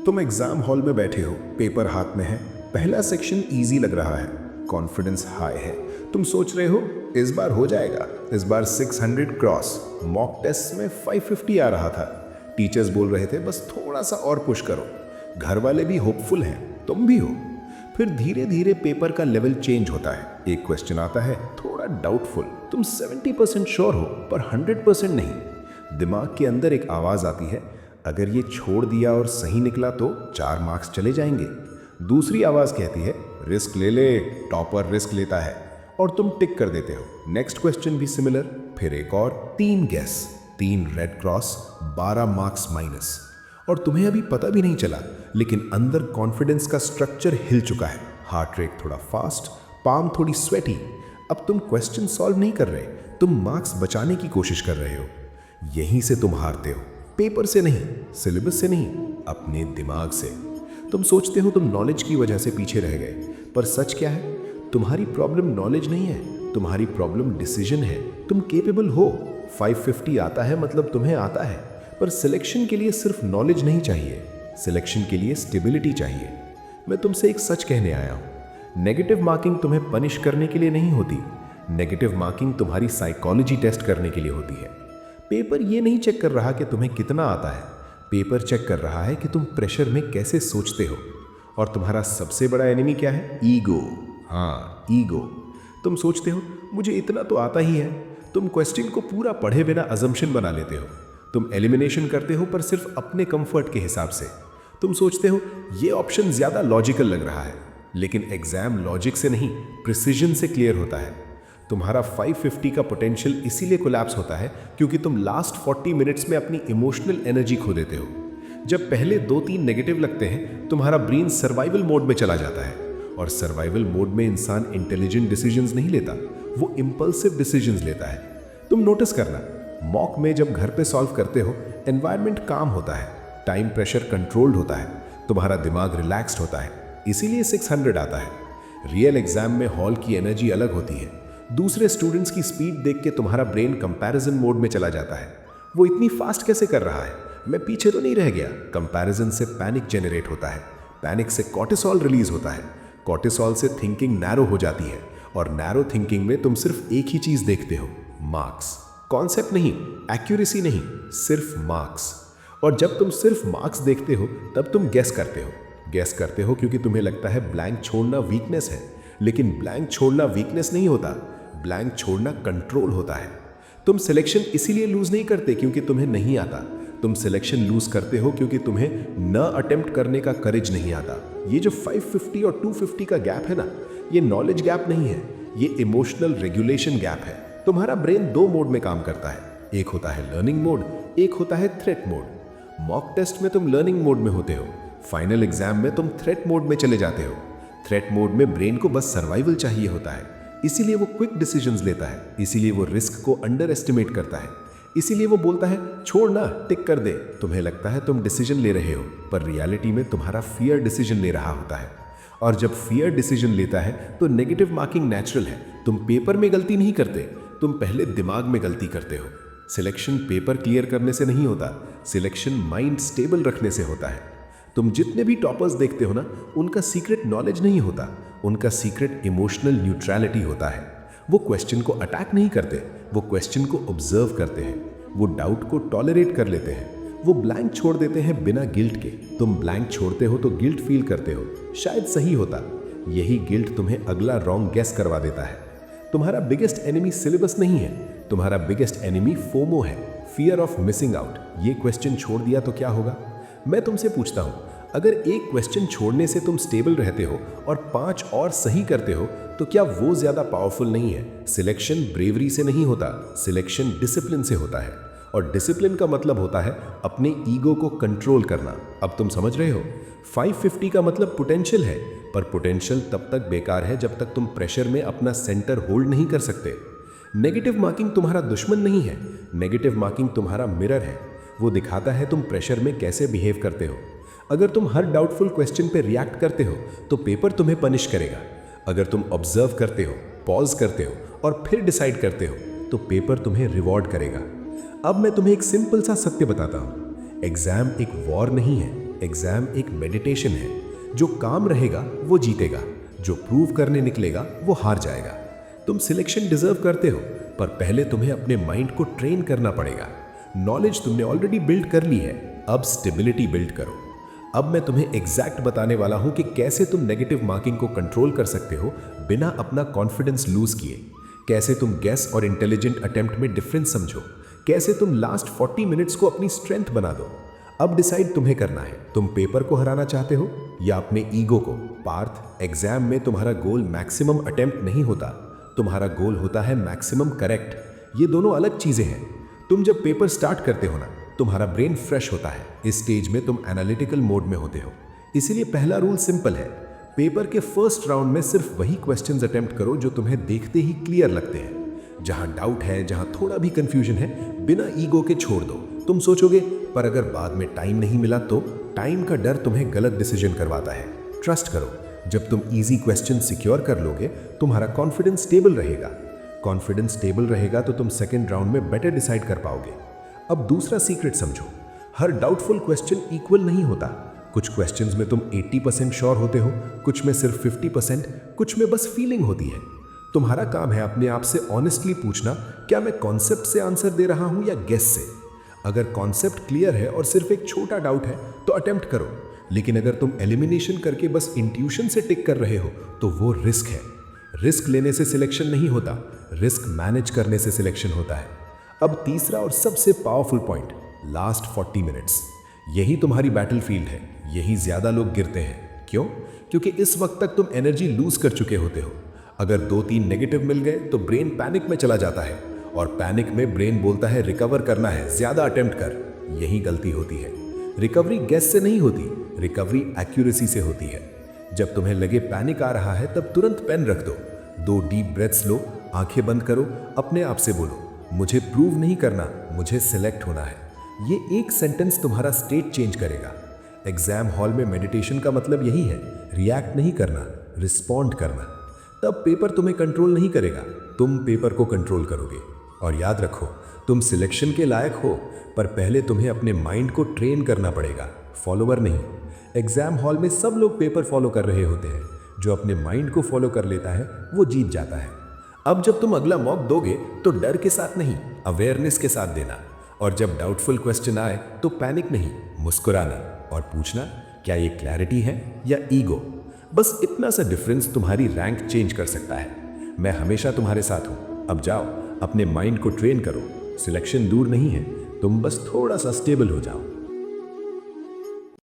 तुम exam hall में बैठे हो, पेपर हाथ में है, पहला सेक्शन इजी लग रहा है, कॉन्फिडेंस हाई है। तुम सोच रहे हो इस बार हो जाएगा, इस बार 600 क्रॉस। मॉक टेस्ट में 550 आ रहा था। टीचर्स बोल रहे थे बस थोड़ा सा और पुश करो। घर वाले भी होपफुल हैं, तुम भी हो। फिर धीरे धीरे पेपर का लेवल चेंज होता है। एक क्वेश्चन आता है थोड़ा डाउटफुल, तुम 70% श्योर हो पर 100% नहीं। दिमाग के अंदर एक आवाज आती है, अगर ये छोड़ दिया और सही निकला तो 4 मार्क्स चले जाएंगे। दूसरी आवाज कहती है रिस्क ले ले, टॉपर रिस्क लेता है, और तुम टिक कर देते हो। नेक्स्ट क्वेश्चन भी सिमिलर, फिर एक और, 3 gas, 3 red cross, 12 marks minus. और तुम्हें अभी पता भी नहीं चला, लेकिन अंदर कॉन्फिडेंस का स्ट्रक्चर हिल चुका है। हार्ट रेट थोड़ा फास्ट, पाम थोड़ी स्वेटी। अब तुम क्वेश्चन सॉल्व नहीं कर रहे, तुम मार्क्स बचाने की कोशिश कर रहे हो। यहीं से तुम हारते हो, पेपर से नहीं, सिलेबस से नहीं, अपने दिमाग से। तुम सोचते हो तुम नॉलेज की वजह से पीछे रह गए, पर सच क्या है? तुम्हारी प्रॉब्लम नॉलेज नहीं है, तुम्हारी प्रॉब्लम डिसीजन है। तुम केपेबल हो, 550 आता है मतलब तुम्हें आता है, पर सिलेक्शन के लिए सिर्फ नॉलेज नहीं चाहिए, सिलेक्शन के लिए स्टेबिलिटी चाहिए। मैं तुमसे एक सच कहने आया हूं, नेगेटिव मार्किंग तुम्हें पनिश करने के लिए नहीं होती, नेगेटिव मार्किंग तुम्हारी साइकोलॉजी टेस्ट करने के लिए होती है। पेपर ये नहीं चेक कर रहा कि तुम्हें कितना आता है, पेपर चेक कर रहा है कि तुम प्रेशर में कैसे सोचते हो। और तुम्हारा सबसे बड़ा एनिमी क्या है? ईगो। हाँ, ईगो। तुम सोचते हो मुझे इतना तो आता ही है। तुम क्वेश्चन को पूरा पढ़े बिना अजम्पशन बना लेते हो। तुम एलिमिनेशन करते हो पर सिर्फ अपने कंफर्ट के हिसाब से। तुम सोचते हो ये ऑप्शन ज्यादा लॉजिकल लग रहा है, लेकिन एग्जाम लॉजिक से नहीं, प्रिसीजन से क्लियर होता है। तुम्हारा 550 का पोटेंशियल इसीलिए कोलैप्स होता है क्योंकि तुम लास्ट 40 मिनट्स में अपनी इमोशनल एनर्जी खो देते हो। जब पहले 2-3 नेगेटिव लगते हैं, तुम्हारा ब्रेन सर्वाइवल मोड में चला जाता है, और सर्वाइवल मोड में इंसान इंटेलिजेंट डिसीजंस नहीं लेता, वो इंपल्सिव डिसीजंस लेता है। तुम नोटिस करना, मॉक में जब घर पे सॉल्व करते हो, एनवायरनमेंट काम होता है, टाइम प्रेशर कंट्रोल्ड होता है, तुम्हारा दिमाग रिलैक्स्ड होता है, इसीलिए 600 आता है। रियल एग्जाम में हॉल की एनर्जी अलग होती है। दूसरे स्टूडेंट्स की स्पीड देख के तुम्हारा ब्रेन कंपैरिजन मोड में चला जाता है। वो इतनी फास्ट कैसे कर रहा है, मैं पीछे तो नहीं रह गया। कंपैरिजन से पैनिक जेनरेट होता है, पैनिक से कॉर्टिसोल रिलीज होता है, कॉर्टिसोल से थिंकिंग नैरो हो जाती है, और नैरो थिंकिंग में तुम सिर्फ एक ही चीज देखते हो, मार्क्स। कॉन्सेप्ट नहीं, एक्यूरेसी नहीं, सिर्फ मार्क्स। और जब तुम सिर्फ मार्क्स देखते हो तब तुम गेस करते हो। गेस करते हो क्योंकि तुम्हें लगता है ब्लैंक छोड़ना वीकनेस है, लेकिन ब्लैंक छोड़ना वीकनेस नहीं होता, ब्लैंक छोड़ना कंट्रोल होता है। तुम सिलेक्शन इसीलिए लूज नहीं करते क्योंकि तुम्हें नहीं आता, तुम सिलेक्शन लूज करते हो क्योंकि तुम्हें न अटेम्प्ट करने का करेज नहीं आता। ये जो 550 और 250 का गैप है ना, ये नॉलेज गैप नहीं है, ये इमोशनल रेगुलेशन गैप है। तुम्हारा ब्रेन 2 मोड में काम करता है, एक होता है लर्निंग मोड, एक होता है थ्रेट मोड। मॉक टेस्ट में तुम लर्निंग मोड में होते हो, फाइनल एग्जाम में तुम थ्रेट मोड में चले जाते हो। थ्रेट मोड में ब्रेन को बस सर्वाइवल चाहिए होता है, इसीलिए वो क्विक डिसीजंस लेता है, इसीलिए वो रिस्क को अंडर एस्टिमेट करता है, इसीलिए वो बोलता है छोड़ ना, टिक कर दे। तुम्हें लगता है तुम डिसीजन ले रहे हो, पर रियलिटी में तुम्हारा फियर डिसीजन ले रहा होता है। और जब फियर डिसीजन लेता है तो नेगेटिव मार्किंग नेचुरल है। तुम पेपर में गलती नहीं करते, तुम पहले दिमाग में गलती करते हो। सिलेक्शन पेपर क्लियर करने से नहीं होता, सिलेक्शन माइंड स्टेबल रखने से होता है। तुम जितने भी टॉपर्स देखते हो ना, उनका सीक्रेट नॉलेज नहीं होता, उनका सीक्रेट इमोशनल न्यूट्रलिटी होता है। वो क्वेश्चन को अटैक नहीं करते, वो क्वेश्चन को ऑब्जर्व करते हैं, वो डाउट को टॉलरेट कर लेते हैं, वो ब्लैंक छोड़ देते हैं बिना गिल्ट के। तुम ब्लैंक छोड़ते हो तो गिल्ट फील करते हो, शायद सही होता। यही गिल्ट तुम्हें अगला रॉन्ग गेस करवा देता है। तुम्हारा बिगेस्ट एनिमी सिलेबस नहीं है, तुम्हारा बिगेस्ट एनिमी फोमो है, फियर ऑफ मिसिंग आउट। ये क्वेश्चन छोड़ दिया तो क्या होगा? मैं तुमसे पूछता हूं, अगर एक क्वेश्चन छोड़ने से तुम स्टेबल रहते हो और 5 और सही करते हो, तो क्या वो ज्यादा पावरफुल नहीं है? सिलेक्शन ब्रेवरी से नहीं होता, सिलेक्शन डिसिप्लिन से होता है, और डिसिप्लिन का मतलब होता है अपने ईगो को कंट्रोल करना। अब तुम समझ रहे हो, 550 का मतलब पोटेंशियल है, पर पोटेंशियल तब तक बेकार है जब तक तुम प्रेशर में अपना सेंटर होल्ड नहीं कर सकते। नेगेटिव मार्किंग तुम्हारा दुश्मन नहीं है, नेगेटिव मार्किंग तुम्हारा मिरर है। वो दिखाता है तुम प्रेशर में कैसे बिहेव करते हो। अगर तुम हर डाउटफुल क्वेश्चन पे रिएक्ट करते हो तो पेपर तुम्हें पनिश करेगा। अगर तुम ऑब्जर्व करते हो, पॉज करते हो और फिर डिसाइड करते हो तो पेपर तुम्हें रिवॉर्ड करेगा। अब मैं तुम्हें एक सिंपल सा सत्य बताता हूं, एग्जाम एक वॉर नहीं है, एग्जाम एक मेडिटेशन है। जो काम रहेगा वो जीतेगा, जो प्रूव करने निकलेगा वो हार जाएगा। तुम सिलेक्शन डिजर्व करते हो, पर पहले तुम्हें अपने माइंड को ट्रेन करना पड़ेगा। नॉलेज तुमने ऑलरेडी बिल्ड कर ली है, अब स्टेबिलिटी बिल्ड करो। अब मैं तुम्हें एग्जैक्ट बताने वाला हूं कि कैसे तुम नेगेटिव मार्किंग को कंट्रोल कर सकते हो बिना अपना कॉन्फिडेंस लूज किए। कैसे तुम गेस और इंटेलिजेंट अटेम्प्ट में डिफरेंस समझो। कैसे तुम लास्ट 40 मिनट्स को अपनी स्ट्रेंथ बना दो। अब डिसाइड तुम्हें करना है, तुम पेपर को हराना चाहते हो या अपने ईगो को। पार्थ, एग्जाम में तुम्हारा गोल मैक्सिमम अटेम्प्ट नहीं होता, तुम्हारा गोल होता है मैक्सिमम करेक्ट। ये दोनों अलग चीजें हैं। तुम जब पेपर स्टार्ट करते हो ना, तुम्हारा ब्रेन फ्रेश होता है। इस स्टेज में तुम एनालिटिकल मोड में होते हो। इसीलिए पहला रूल सिंपल है, पेपर के फर्स्ट राउंड में सिर्फ वही क्वेश्चंस अटेम्प्ट करो जो तुम्हें देखते ही क्लियर लगते हैं। जहां डाउट है, जहां थोड़ा भी कंफ्यूजन है, बिना ईगो के छोड़ दो। तुम सोचोगे पर अगर बाद में टाइम नहीं मिला तो? टाइम का डर तुम्हें गलत डिसीजन करवाता है। ट्रस्ट करो, जब तुम इजी क्वेश्चन सिक्योर कर लोगे, तुम्हारा कॉन्फिडेंस स्टेबल रहेगा। कॉन्फिडेंस स्टेबल रहेगा तो तुम सेकेंड राउंड में बेटर डिसाइड कर पाओगे। अब दूसरा सीक्रेट समझो, हर डाउटफुल क्वेश्चन इक्वल नहीं होता। कुछ क्वेश्चंस में तुम 80% श्योर होते हो, कुछ में सिर्फ 50%, कुछ में बस फीलिंग होती है। तुम्हारा काम है अपने आप से ऑनेस्टली पूछना, क्या मैं कॉन्सेप्ट से आंसर दे रहा हूं या गेस से। अगर कॉन्सेप्ट क्लियर है और सिर्फ एक छोटा डाउट है तो अटेम्प्ट करो, लेकिन अगर तुम एलिमिनेशन करके बस इंट्यूशन से टिक कर रहे हो तो वो रिस्क है। रिस्क लेने से सिलेक्शन नहीं होता, रिस्क मैनेज करने से सिलेक्शन होता है। अब तीसरा और सबसे पावरफुल पॉइंट, लास्ट 40 मिनट्स। यही तुम्हारी बैटलफील्ड है, यही ज्यादा लोग गिरते हैं। क्यों? क्योंकि इस वक्त तक तुम एनर्जी लूज कर चुके होते हो। अगर 2-3 नेगेटिव मिल गए तो ब्रेन पैनिक में चला जाता है, और पैनिक में ब्रेन बोलता है रिकवर करना है, ज्यादा अटेम्प्ट कर। यही गलती होती है। रिकवरी गेस से नहीं होती, रिकवरी एक्यूरेसी से होती है। जब तुम्हें लगे पैनिक आ रहा है तब तुरंत पेन रख दो, 2 डीप ब्रेथ्स लो, आंखें बंद करो, अपने आप से बोलो, मुझे प्रूव नहीं करना, मुझे सिलेक्ट होना है। ये एक सेंटेंस तुम्हारा स्टेट चेंज करेगा। एग्जाम हॉल में मेडिटेशन का मतलब यही है, रिएक्ट नहीं करना, रिस्पॉन्ड करना। तब पेपर तुम्हें कंट्रोल नहीं करेगा, तुम पेपर को कंट्रोल करोगे। और याद रखो, तुम सिलेक्शन के लायक हो, पर पहले तुम्हें अपने माइंड को ट्रेन करना पड़ेगा, फॉलोवर नहीं। एग्जाम हॉल में सब लोग पेपर फॉलो कर रहे होते हैं, जो अपने माइंड को फॉलो कर लेता है वो जीत जाता है। अब जब तुम अगला मॉक दोगे तो डर के साथ नहीं, अवेयरनेस के साथ देना। और जब डाउटफुल क्वेश्चन आए तो पैनिक नहीं, मुस्कुराना और पूछना, क्या ये क्लैरिटी है या ईगो। बस इतना सा डिफरेंस तुम्हारी रैंक चेंज कर सकता है। मैं हमेशा तुम्हारे साथ हूँ। अब जाओ, अपने माइंड को ट्रेन करो। सिलेक्शन दूर नहीं है, तुम बस थोड़ा सा स्टेबल हो जाओ।